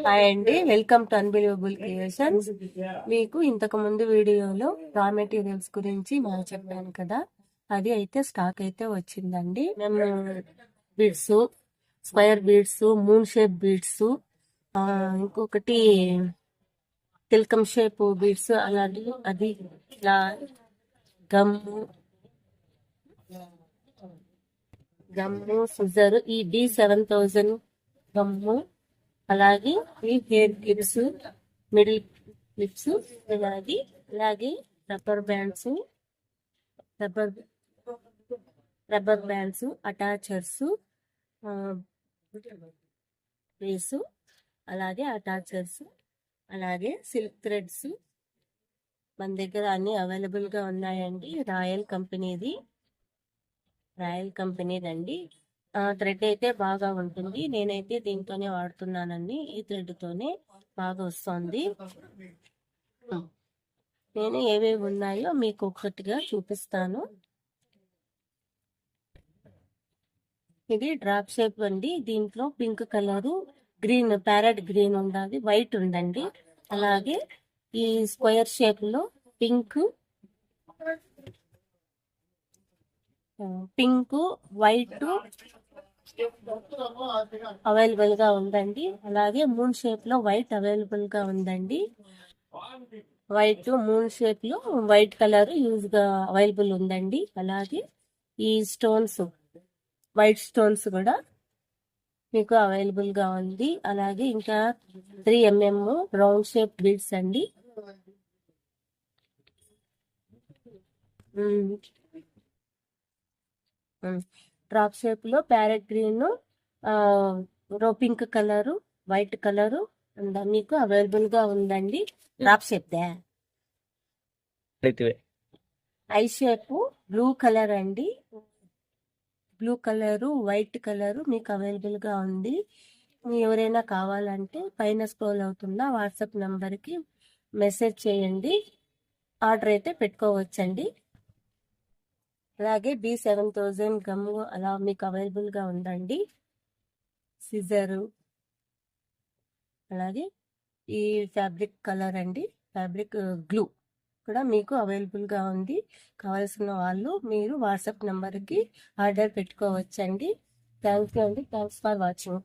Hi అండి, welcome to unbelievable creations. మీకు ఇంతకు ముందు వీడియోలో రా మెటీరియల్స్ గురించి మనం చెప్పాను కదా, అది అయితే స్టాక్ అయితే వచ్చిందండి. మేము beads, square beads, moon shape beads, ఇంకొకటి తిల్కం షేప్ బీడ్స్, అలాంటివి అది ఇలా గమ్ము గమ్ము సిజర్, ఈ D7000 గమ్ము, అలాగే ఈ హెయిర్ క్లిప్స్, మిడిల్ క్లిప్స్, అలాగే rubber bands, rubber rubber bands, attachers, రేసు, అలాగే అటాచర్స్, అలాగే సిల్క్ థ్రెడ్స్ మన దగ్గర అన్ని అవైలబుల్గా ఉన్నాయండి. రాయల్ కంపెనీదండి. థ్రెడ్ అయితే బాగా ఉంటుంది. నేనైతే దీంతోనే వాడుతున్నానండి. ఈ థ్రెడ్ తోనే బాగా వస్తుంది. నేను ఏవేవి ఉన్నాయో మీకు ఒక్కటిగా చూపిస్తాను. ఇది డ్రాప్ షేప్ అండి. దీంట్లో pink colour, green, parrot green ఉండాలి, వైట్ ఉందండి. అలాగే ఈ స్క్వేర్ షేప్ లో పింక్, వైట్ అవైలబుల్ గా ఉందండి. అలాగే మూన్ షేప్ లో వైట్ అవైలబుల్ గా ఉందండి. వైట్ మూన్ షేప్ లో వైట్ కలర్ యూజ్ గా అవైలబుల్ ఉందండి. అలాగే ఈ స్టోన్స్, వైట్ స్టోన్స్ కూడా మీకు అవైలబుల్ గా ఉంది. అలాగే ఇంకా 3mm రౌండ్ షేప్ బీడ్స్ అండి. డ్రాప్ షేప్ లో parrot green, pink colour, white colour మీకు అవైలబుల్ గా ఉందండి. Drop shape I shape blue colour అండి. బ్లూ కలరు, వైట్ కలరు మీకు అవైలబుల్ గా ఉంది. ఎవరైనా కావాలంటే పైన స్క్రోల్ అవుతున్న వాట్సాప్ నంబర్కి మెసేజ్ చేయండి, ఆర్డర్ అయితే పెట్టుకోవచ్చండి. అలాగే D7000 గమ్ అలా మీకు అవైలబుల్ గా ఉందండి. సిజరు, అలాగే ఈ ఫ్యాబ్రిక్ కలర్ అండి, ఫ్యాబ్రిక్ గ్లూ కూడా మీకు అవైలబుల్ గా ఉంది. కావాల్సిన వాళ్ళు మీరు వాట్సాప్ నంబర్కి ఆర్డర్ పెట్టుకోవచ్చండి. థ్యాంక్ యూ అండి. Thanks for watching.